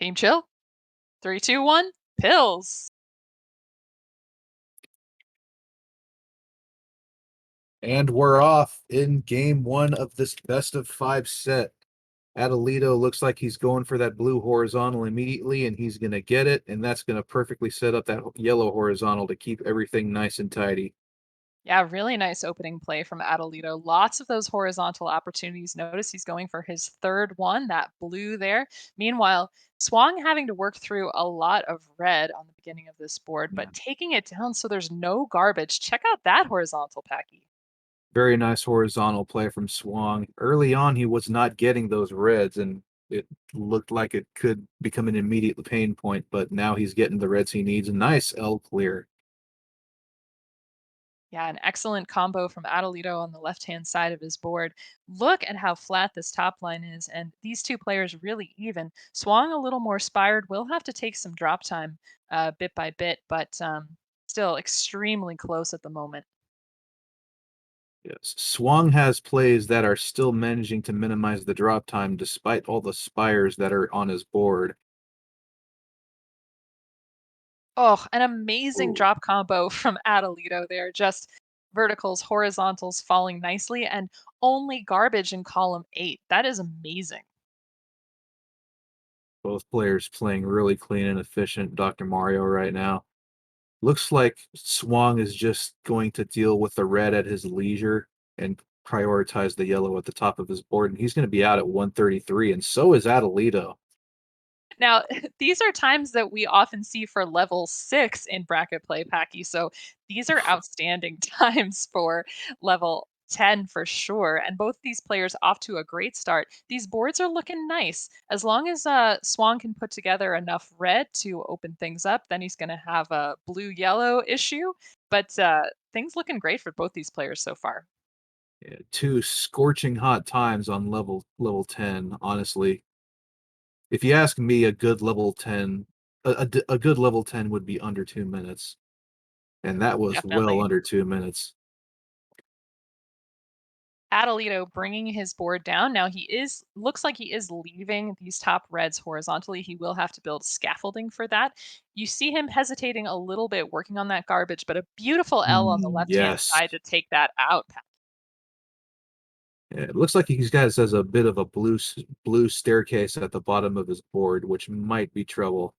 Team chill. 3, 2, 1. Pills. And we're off in game one of this best of five set. Atalito looks like he's going for that blue horizontal immediately, and he's going to get it, and that's going to perfectly set up that yellow horizontal to keep everything nice and tidy. Yeah, really nice opening play from Atalito. Lots of those horizontal opportunities. Notice he's going for his third one, that blue there. Meanwhile, Swong having to work through a lot of red on the beginning of this board, Yeah. but taking it down so there's no garbage. Check out that horizontal, Packy. Very nice horizontal play from Swong. Early on, he was not getting those reds, and it looked like it could become an immediate pain point, but now he's getting the reds he needs. A nice L clear. Yeah, an excellent combo from Atalito on the left-hand side of his board. Look at how flat this top line is, and these two players really even. Swang a little more spired, will have to take some drop time bit by bit, but still extremely close at the moment. Yes. Swung has plays that are still managing to minimize the drop time despite all the spires that are on his board. Oh, an amazing Ooh. drop combo from Atalito there. Just verticals, horizontals falling nicely, and only garbage in column 8. That is amazing. Both players playing really clean and efficient Dr. Mario right now. Looks like Swung is just going to deal with the red at his leisure and prioritize the yellow at the top of his board. And he's going to be out at 133, and so is Atalito. Now, these are times that we often see for level 6 in bracket play, Packy, so these are outstanding times for level 10 for sure, and both these players off to a great start. These boards are looking nice. As long as Swan can put together enough red to open things up, then he's going to have a blue-yellow issue, but things looking great for both these players so far. Yeah, two scorching hot times on level 10, honestly. If you ask me, a good level 10, a good level 10 would be under 2 minutes, and that was well Definitely. under 2 minutes. Atalito bringing his board down. Now he is looks like he is leaving these top reds horizontally. He will have to build scaffolding for that. You see him hesitating a little bit, working on that garbage, but a beautiful L on the left-hand Yes. side to take that out. Yeah, it looks like he has a bit of a blue staircase at the bottom of his board, which might be trouble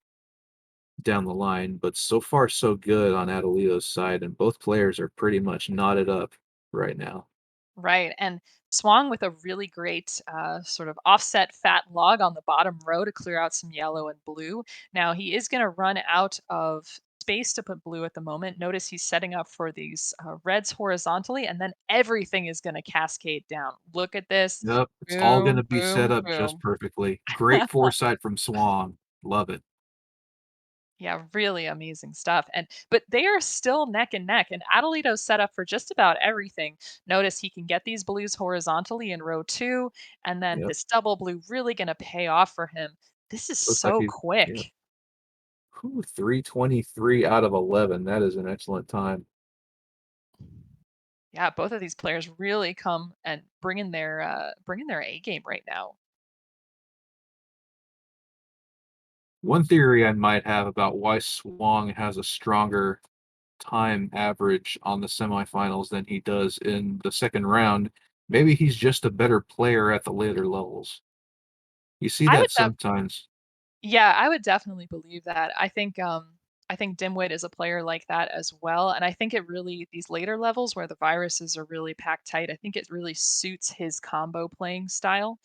down the line. But so far, so good on Adelito's side, and both players are pretty much knotted up right now. Right, and Swang with a really great sort of offset fat log on the bottom row to clear out some yellow and blue. Now he is going to run out of space to put blue at the moment. Notice he's setting up for these reds horizontally, and then everything is going to cascade down. Look at this. Yep, it's all going to Boom, be set boom, up just boom. perfectly. Great foresight from Swong. Love it. Yeah, really amazing stuff. And but they are still neck and neck, and Adelito's set up for just about everything. Notice he can get these blues horizontally in row 2, and then Yep, this double blue really going to pay off for him. This is looks like so he's yeah. quick. 323 out of 11. That is an excellent time. Yeah, both of these players really come and bringing their A game right now. One theory I might have about why Swong has a stronger time average on the semifinals than he does in the second round. Maybe he's just a better player at the later levels. You see I that would sometimes. Yeah, I would definitely believe that. I think Dimwit is a player like that as well, and I think it really these later levels where the viruses are really packed tight, I think it really suits his combo playing style,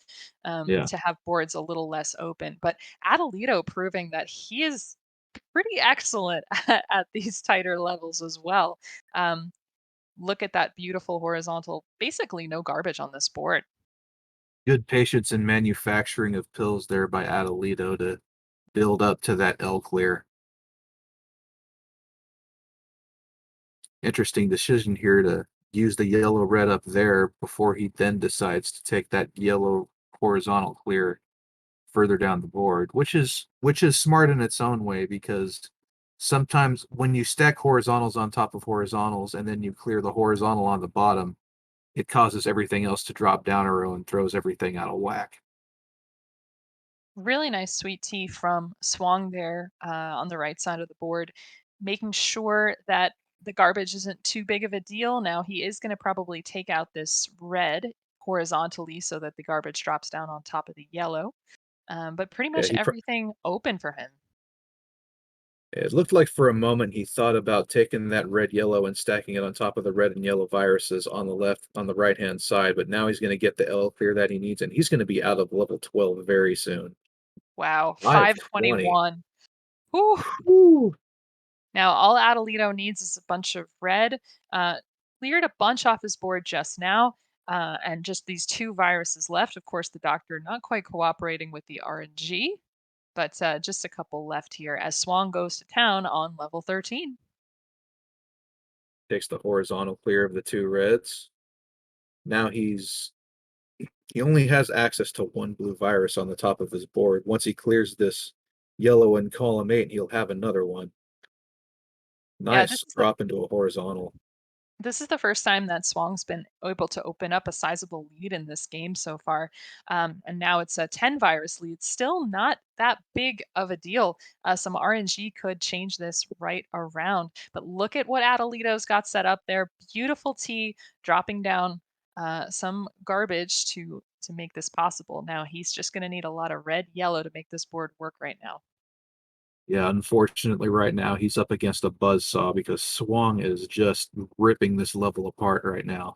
Yeah. to have boards a little less open. But Adelito proving that he is pretty excellent at these tighter levels as well. Um, Look at that beautiful horizontal, basically no garbage on this board. Good patience and manufacturing of pills there by Atalito to build up to that L clear. Interesting decision here to use the yellow red up there before he then decides to take that yellow horizontal clear further down the board, which is smart in its own way because sometimes when you stack horizontals on top of horizontals and then you clear the horizontal on the bottom, it causes everything else to drop down a row and throws everything out of whack. Really nice sweet tea from Swong there on the right side of the board, making sure that the garbage isn't too big of a deal. Now he is going to probably take out this red horizontally so that the garbage drops down on top of the yellow. But pretty Yeah, much everything open for him. it looked like for a moment he thought about taking that red yellow and stacking it on top of the red and yellow viruses on the right hand side, but now he's going to get the L clear that he needs, and he's going to be out of level 12 very soon. Wow, 520. 521. Whew. Woo! Now, all Atalito needs is a bunch of red. Cleared a bunch off his board just now, and just these two viruses left. Of course, the doctor not quite cooperating with the RNG, but just a couple left here as Swang goes to town on level 13. Takes the horizontal clear of the two reds. Now he only has access to one blue virus on the top of his board. Once he clears this yellow in column 8, he'll have another one. Yeah, this Nice is the drop into a horizontal. This is the first time that Swong's been able to open up a sizable lead in this game so far. And now it's a 10 virus lead. Still not that big of a deal. Some RNG could change this right around. But look at what Adelito's got set up there. Beautiful T dropping down some garbage to make this possible. Now he's just going to need a lot of red, yellow to make this board work right now. Yeah, unfortunately, right now he's up against a buzzsaw because Swong is just ripping this level apart right now.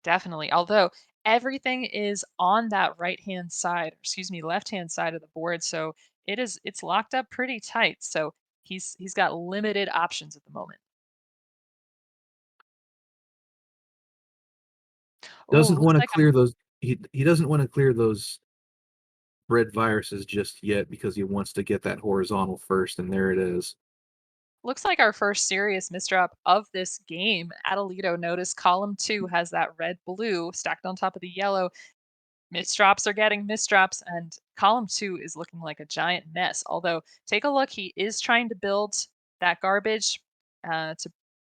Definitely. Although everything is on that right-hand side, excuse me, left-hand side of the board, so it's locked up pretty tight. So he's got limited options at the moment. Oh, Doesn't looks want to like I'm clear those. He doesn't want to clear those red viruses just yet because he wants to get that horizontal first, and there it is. looks like our first serious misdrop of this game. Adelito, notice column 2 has that red blue stacked on top of the yellow. Misdrops are getting misdrops, and column 2 is looking like a giant mess. Although, take a look, he is trying to build that garbage to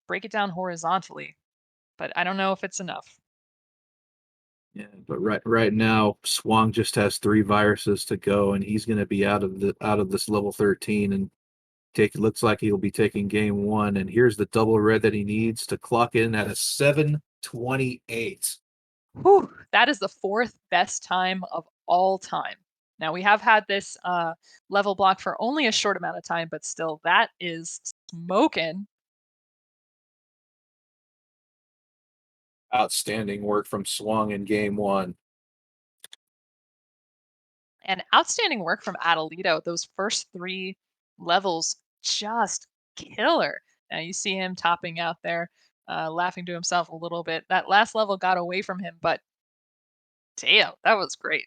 break it down horizontally, but I don't know if it's enough. Yeah, but right now, Swang just has three viruses to go, and he's going to be out of this level 13, and take looks like he'll be taking game one. And here's the double red that he needs to clock in at a 728. Whew, that is the fourth best time of all time. Now, we have had this level block for only a short amount of time, but still, that is smoking. Outstanding work from Swang in game one. And outstanding work from Adelito. Those first three levels, just killer. Now you see him topping out there, laughing to himself a little bit. That last level got away from him, but damn, that was great.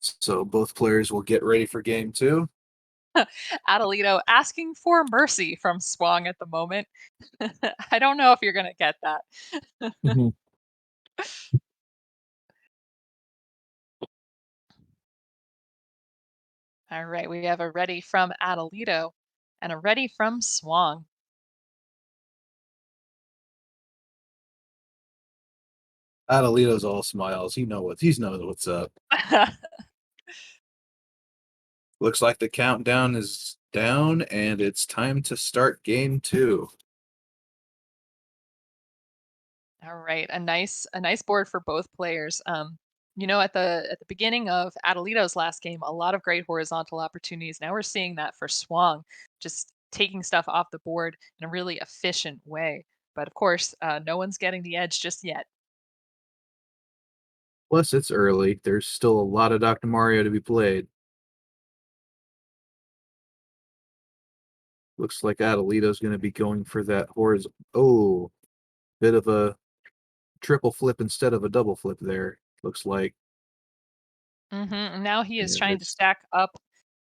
So both players will get ready for game two. Adelito asking for mercy from Swong at the moment. I don't know if you're going to get that. Mhm. All right, we have a ready from Adelito and a ready from Swong. Adelito's all smiles. He knows what's up. Looks like the countdown is down, and it's time to start game two. All right, a nice board for both players. At the beginning of Adelito's last game, a lot of great horizontal opportunities. Now we're seeing that for Swang, just taking stuff off the board in a really efficient way. But of course, no one's getting the edge just yet. Plus, it's early. There's still a lot of Dr. Mario to be played. Looks like Adelito's going to be going for that horizontal. Oh, bit of a triple flip instead of a double flip there. Looks like. And now he is And trying to it's stack up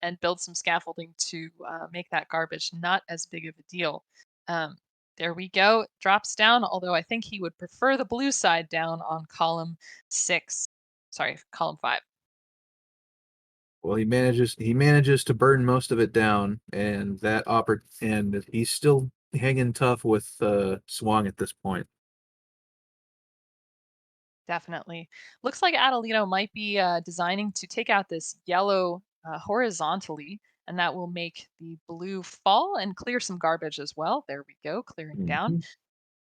and build some scaffolding to make that garbage not as big of a deal. Um, there we go. Drops down, although I think he would prefer the blue side down on column 6. Sorry, column 5. well, he manages to burn most of it down, and and he's still hanging tough with Swang at this point. Definitely. Looks like Atalito might be designing to take out this yellow horizontally, and that will make the blue fall and clear some garbage as well. There we go, clearing down. Mhm.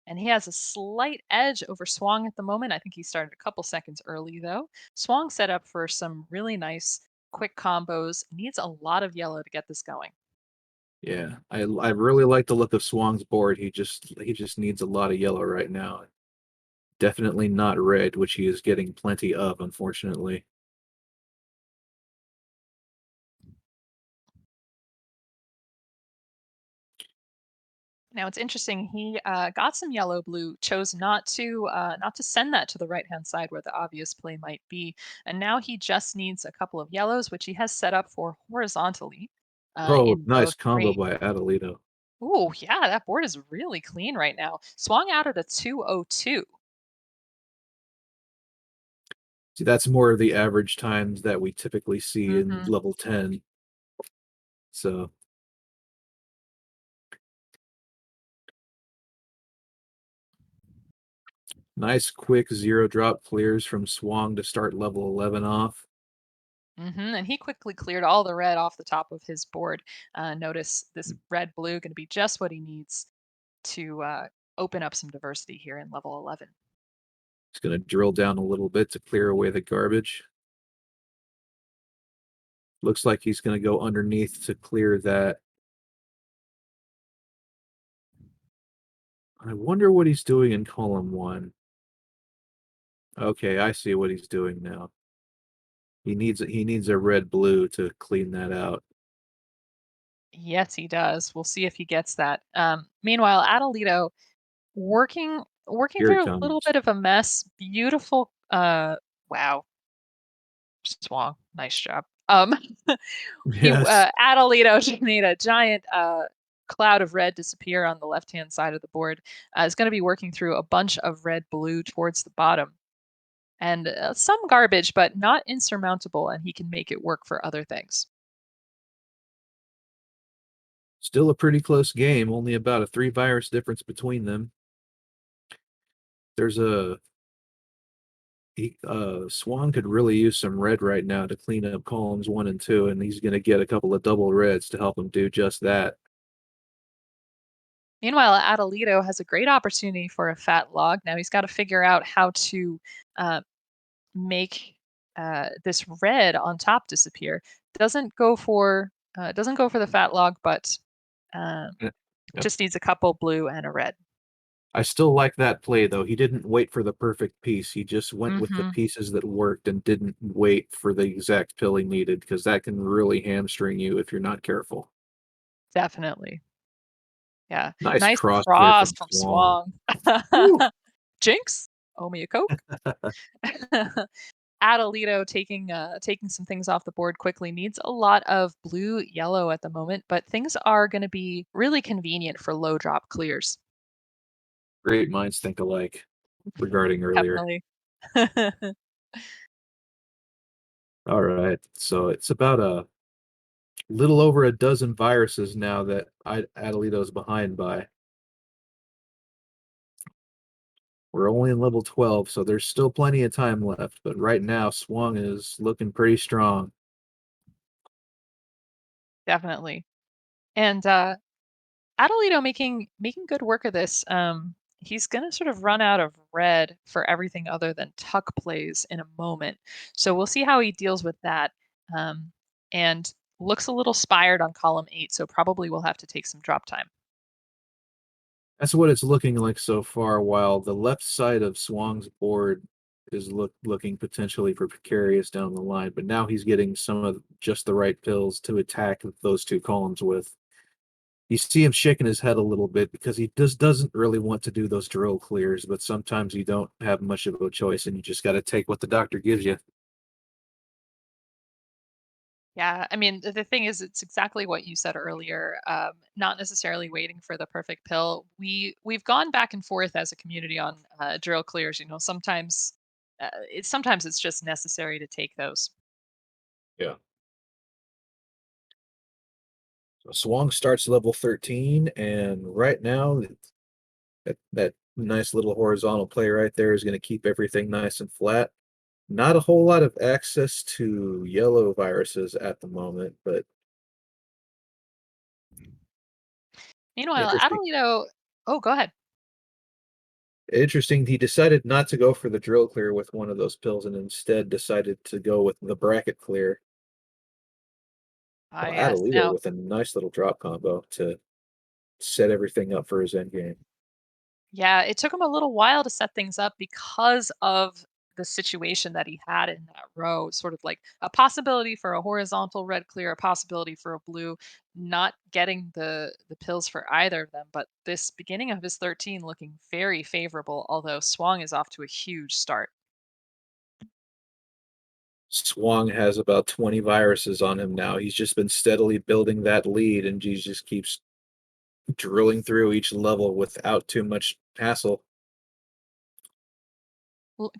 And he has a slight edge over Swong at the moment. I think he started a couple seconds early, though. Swong set up for some really nice quick combos. Needs a lot of yellow to get this going. Yeah, I really like the look of Swong's board. He just needs a lot of yellow right now. Definitely not red, which he is getting plenty of, unfortunately. Now it's interesting. He got some yellow blue, chose not to send that to the right hand side where the obvious play might be, and now he just needs a couple of yellows, which he has set up for horizontally Oh, in nice both combo range. by Atalito. Ooh, yeah, that board is really clean right now. Swung out at a 202. See, that's more of the average times that we typically see in Hmm. level 10. So nice quick zero drop clears from Swong to start level 11 off. And he quickly cleared all the red off the top of his board. Notice this red blue going to be just what he needs to open up some diversity here in level 11. He's going to drill down a little bit to clear away the garbage. Looks like he's going to go underneath to clear that. I wonder what he's doing in column 1. Okay, I see what he's doing now. He needs a red blue to clean that out. Yes, he does. We'll see if he gets that. Meanwhile, Adelito working Here he through a little comes. bit of a mess. Beautiful. Wow, Swong, nice job. He Yes. Adelito just made a giant cloud of red disappear on the left hand side of the board. Is going to be working through a bunch of red blue towards the bottom and some garbage, but not insurmountable, and he can make it work for other things. Still a pretty close game, only about a 3 virus difference between them. There's a Swan could really use some red right now to clean up columns 1 and 2, and he's going to get a couple of double reds to help him do just that. Meanwhile, Adelito has a great opportunity for a fat log. Now he's got to figure out how to uh, make this red on top disappear. Doesn't go for the fat log, but uh, Yeah. Yep. just needs a couple blue and a red. I still like that play though. He didn't wait for the perfect piece. He just went with the Hmm. pieces that worked and didn't wait for the exact pill he needed because that can really hamstring you if you're not careful. Definitely. Yeah. Nice Nice cross clear cross from from Swong. Swong. Woo! Jinx, owe me a Coke. Adelito taking some things off the board quickly needs a lot of blue yellow at the moment, but things are going to be really convenient for low drop clears. Great minds think alike regarding earlier. Definitely. All right. So it's about a little over a dozen viruses now that Adelito's behind by. We're only in level 12, so there's still plenty of time left. But right now, Swung is looking pretty strong. Definitely. And Adelito making good work of this. He's gonna sort of run out of red for everything other than tuck plays in a moment. So we'll see how he deals with that. And looks a little spired on column 8, so probably we'll have to take some drop time. That's what it's looking like so far, while the left side of Swang's board is looking potentially for precarious down the line. But now he's getting some of just the right pills to attack those 2 columns with. You see him shaking his head a little bit because he doesn't really want to do those drill clears, but sometimes you don't have much of a choice and you just got to take what the doctor gives you. Yeah, I mean, the thing is, it's exactly what you said earlier. Not necessarily waiting for the perfect pill. We've gone back and forth as a community on drill clears. Sometimes it's just necessary to take those. Yeah. So Swang starts level 13, and right now that Nice little horizontal play right there is going to keep everything nice and flat. Not a whole lot of access to yellow viruses at the moment, but Meanwhile, interesting. Atalito. Oh, go ahead. Interesting. He decided not to go for the drill clear with one of those pills and instead decided to go with the bracket clear. Ah, Well, yes. Atalito Now, with a nice little drop combo to set everything up for his end game. yeah, it took him a little while to set things up because of the situation that he had in that row, sort of like a possibility for a horizontal red clear, a possibility for a blue, not getting the pills for either of them. But this beginning of his 13 looking very favorable, although Swong is off to a huge start. Swong has about 20 viruses on him now. He's just been steadily building that lead, and he just keeps drilling through each level without too much hassle.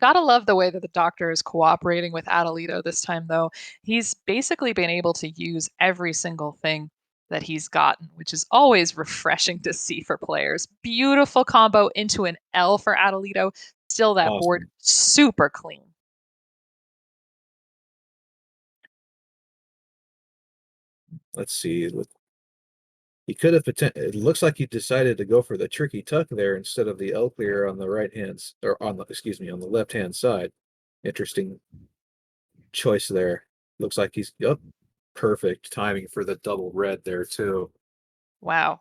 Gotta love the way that the doctor is cooperating with Adelito this time, though. He's basically been able to use every single thing that he's gotten, which is always refreshing to see for players. Beautiful combo into an L for Adelito. Still that board Awesome. super clean. Let's see. He could have it looks like he decided to go for the tricky tuck there instead of the L clear on the right hand or on the excuse me on the left hand side. Interesting choice there. Looks like he's up perfect timing for the double red there too. Wow.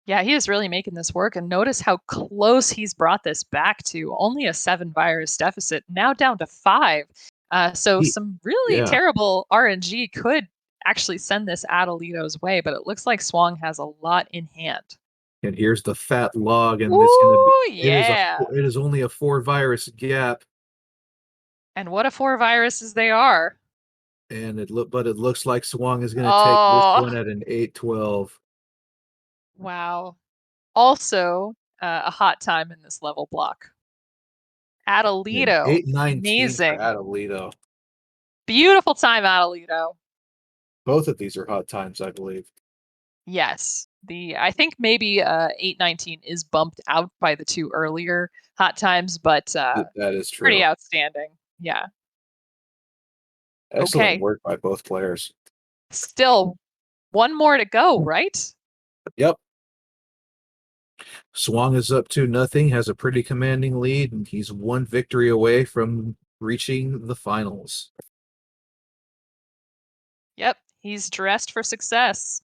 Yeah, he is really making this work. And notice how close he's brought this back to only a 7 virus deficit, now down to 5. So He some really yeah. terrible RNG could actually send this Adelito's way, but it looks like Swong has a lot in hand. And here's the fat log, and it's gonna be Ooh, yeah. it is only a 4 virus gap, And what a 4 viruses they are. and it looks like Swang is gonna take this Oh, one at an 8-12. wow. Also, a hot time in this level block. And Adelito, 8-19 for amazing. Atalito. Beautiful time, Adelito. Both of these are hot times, I believe. Yes. The I think maybe 819 is bumped out by the 2 earlier hot times, but That is pretty true. outstanding. Yeah. Excellent Okay. work by both players. Still one more to go, right? Yep. Swang is up 2-0, has a pretty commanding lead, and he's one victory away from reaching the finals. Yep. He's dressed for success.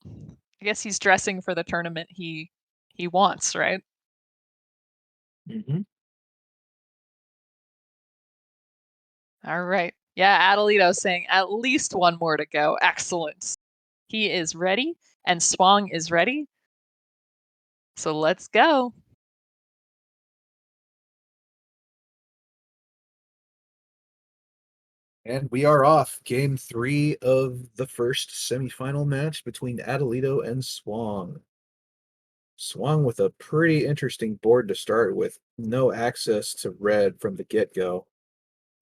I guess he's dressing for the tournament he wants, right? Mhm. All right. Yeah, Adelito saying at least one more to go. Excellent. He is ready and Swang is ready. So let's go. And we are off. Game 3 of the first semifinal match between Atalito and Swang. Swung with a pretty interesting board to start with. No access to red from the get-go.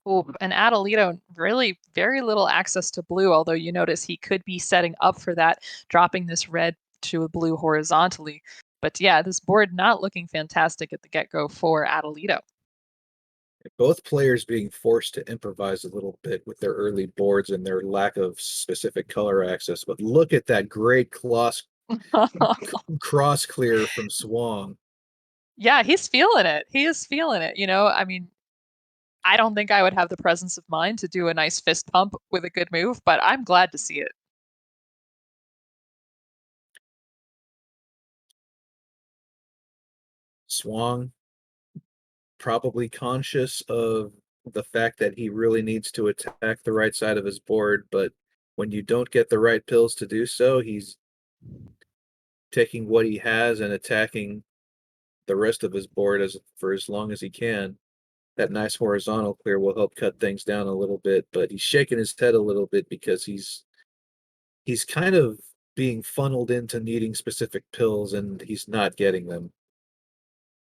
Ooh, and Adelito really very little access to blue, although you notice he could be setting up for that, dropping this red to a blue horizontally. But yeah, this board not looking fantastic at the get-go for Adelito. Both players being forced to improvise a little bit with their early boards and their lack of specific color access. But look at that great cross clear from Swang. Yeah, he's feeling it. He is feeling it. I mean, I don't think I would have the presence of mind to do a nice fist pump with a good move, but I'm glad to see it. Swang probably conscious of the fact that he really needs to attack the right side of his board, but when you don't get the right pills to do so, he's taking what he has and attacking the rest of his board as for as long as he can. That nice horizontal clear will help cut things down a little bit, but he's shaking his head a little bit because he's kind of being funneled into needing specific pills and he's not getting them.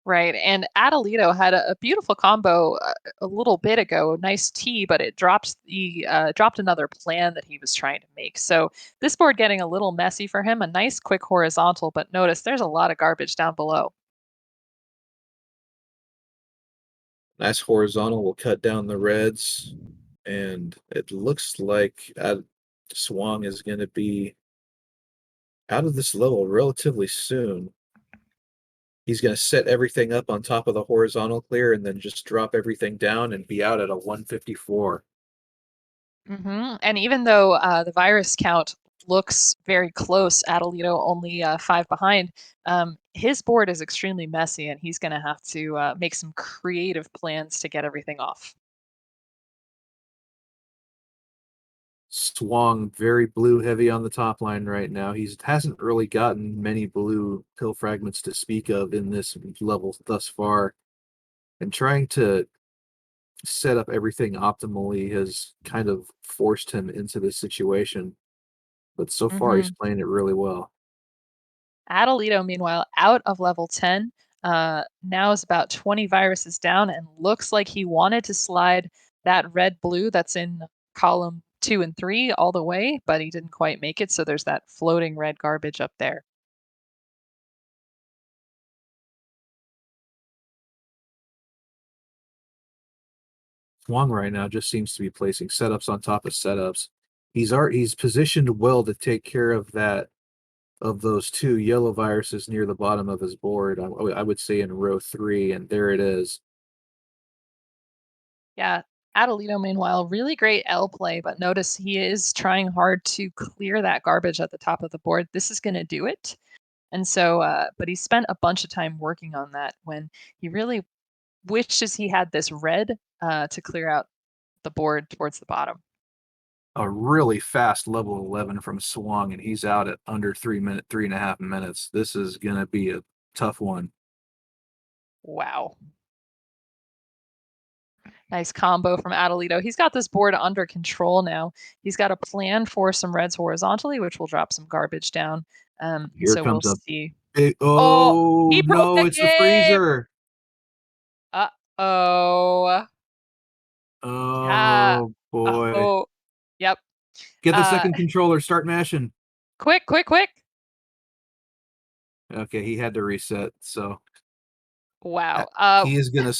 Right, and Atalito had a beautiful combo a little bit ago, nice tee, but it dropped another plan that he was trying to make. So this board getting a little messy for him. A nice quick horizontal, but notice there's a lot of garbage down below. Nice horizontal will cut down the reds, and it looks like Swong is going to be out of this level relatively soon. He's going to set everything up on top of the horizontal clear and then just drop everything down and be out at a 154. And even though the virus count looks very close, Adelito only five behind, his board is extremely messy, and he's going to have to make some creative plans to get everything off. Swong very blue heavy on the top line right now. He hasn't really gotten many blue pill fragments to speak of in this level thus far. And trying to set up everything optimally has kind of forced him into this situation. But so far, he's hmm playing it really well. Adelito, meanwhile, out of level 10, now is about 20 viruses down and looks like he wanted to slide that red blue that's in column 2 and 3 all the way, but he didn't quite make it. So there's that floating red garbage up there. Swong right now just seems to be placing setups on top of setups. He's positioned well to take care of that of those two yellow viruses near the bottom of his board. I would say in row three, and there it is. Yeah. Adelito, meanwhile, really great L play, but notice he is trying hard to clear that garbage at the top of the board. This is going to do it. And so, but he spent a bunch of time working on that when he really wishes he had this red to clear out the board towards the bottom. A really fast level 11 from Swong, and he's out at under 3.5 minutes. This is gonna be a tough one. Wow. Nice combo from Adelito. He's got this board under control now. He's got a plan for some reds horizontally, which will drop some garbage down. Here So we'll comes a see. big, Oh, oh he broke no, the it's the game. freezer. Uh-oh. Yeah. Oh boy. Oh. Yep. Get the Uh, second controller, start mashing. quick, quick, quick. Okay, he had to reset, so Wow. he is gonna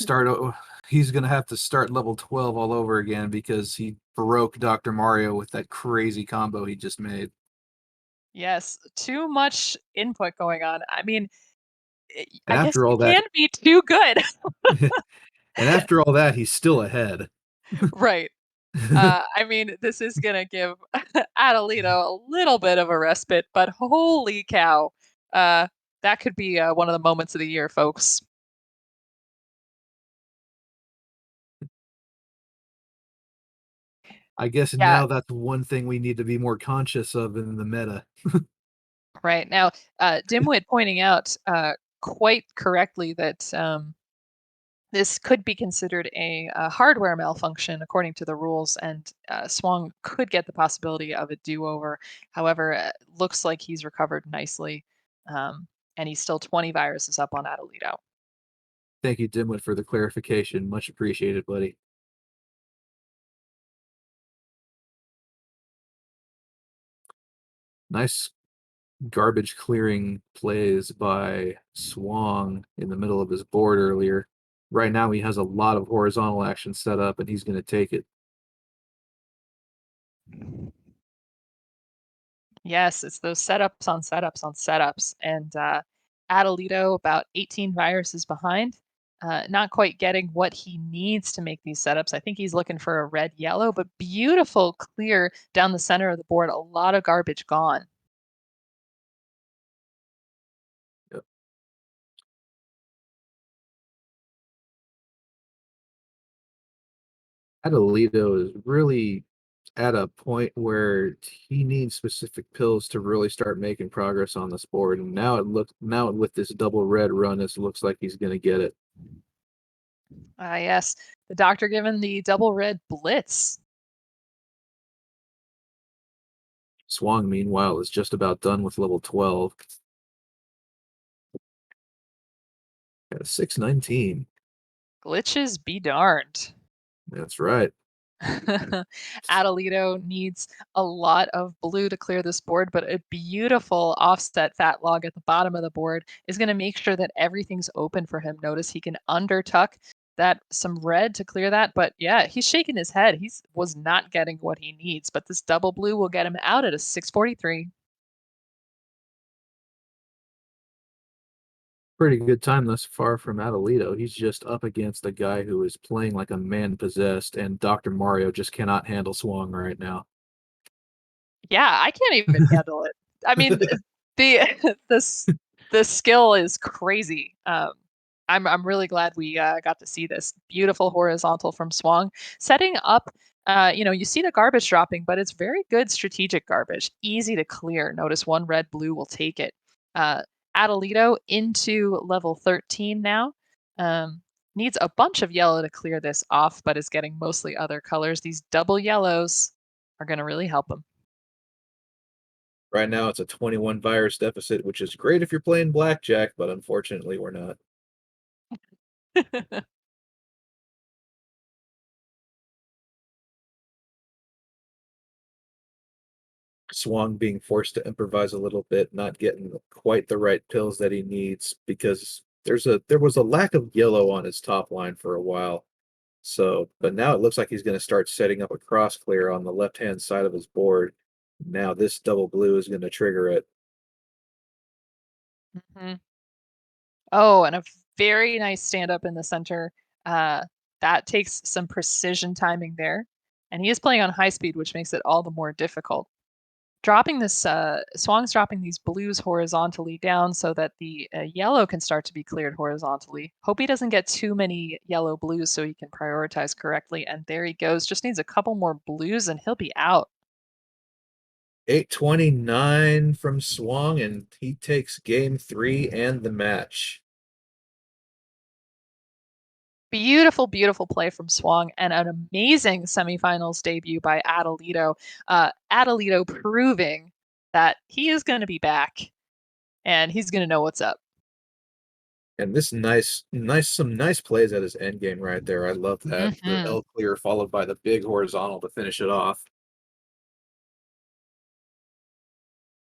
he's gonna have to start level 12 all over again because he broke Dr. Mario with that crazy combo he just made. Yes, too much input going on. I mean, And I guess after you all that, can be too good. and after all that, he's still ahead. Right. I mean, this is gonna give Adelito a little bit of a respite, but holy cow, uh, that could be one of the moments of the year, folks. I guess Yeah, now that's one thing we need to be more conscious of in the meta. right. Now, Dimwit pointing out quite correctly that this could be considered a hardware malfunction according to the rules, and Swong could get the possibility of a do-over. However, looks like he's recovered nicely, and he's still 20 viruses up on Adelito. Thank you, Dimwit, for the clarification. Much appreciated, buddy. Nice garbage clearing plays by Swong in the middle of his board earlier. Right now, he has a lot of horizontal action set up, and he's going to take it. Yes, it's those setups on setups on setups. And Adelito, about 18 viruses behind, not quite getting what he needs to make these setups. I think he's looking for a red yellow, but beautiful clear down the center of the board. A lot of garbage gone. Yep. Atalito is really at a point where he needs specific pills to really start making progress on this board. And now with this double red run, it looks like he's going to get it. Yes, the doctor given the double red blitz. Swong, meanwhile, is just about done with level 12. Got a 619. Glitches be darned. That's right. Atalito needs a lot of blue to clear this board, but a beautiful offset fat log at the bottom of the board is going to make sure that everything's open for him. Notice he can undertuck that some red to clear that, but yeah, he's shaking his head. He was not getting what he needs, but this double blue will get him out at a 643. Pretty good time thus far from Atalito. He's just up against a guy who is playing like a man possessed, and Dr. Mario just cannot handle Swong right now. Yeah, I can't even handle it. I mean, the this the skill is crazy. I'm really glad we got to see this beautiful horizontal from Swang, setting up. You see the garbage dropping, but it's very good strategic garbage, easy to clear. Notice one red blue will take it. Uh, Adelito into level 13 now. Um, Needs a bunch of yellow to clear this off, but is getting mostly other colors. These double yellows are going to really help him. Right now, it's a 21 virus deficit, which is great if you're playing blackjack, but unfortunately, we're not. Swang being forced to improvise a little bit, not getting quite the right pills that he needs because there was a lack of yellow on his top line for a while. So, but now it looks like he's going to start setting up a cross clear on the left-hand side of his board. Now this double blue is going to trigger it. Mhm. Oh, and a very nice stand up in the center. Uh, that takes some precision timing there. And he is playing on high speed, which makes it all the more difficult. Dropping this, Swang's dropping these blues horizontally down so that the yellow can start to be cleared horizontally. Hope he doesn't get too many yellow blues so he can prioritize correctly. And there he goes. Just needs a couple more blues and he'll be out. 829 from Swang, and he takes game three and the match. Beautiful, beautiful play from Swong and an amazing semifinals debut by Atalito. Atalito proving that he is going to be back and he's going to know what's up. And this some nice plays at his end game right there. I love that. The Hmm. L clear followed by the big horizontal to finish it off.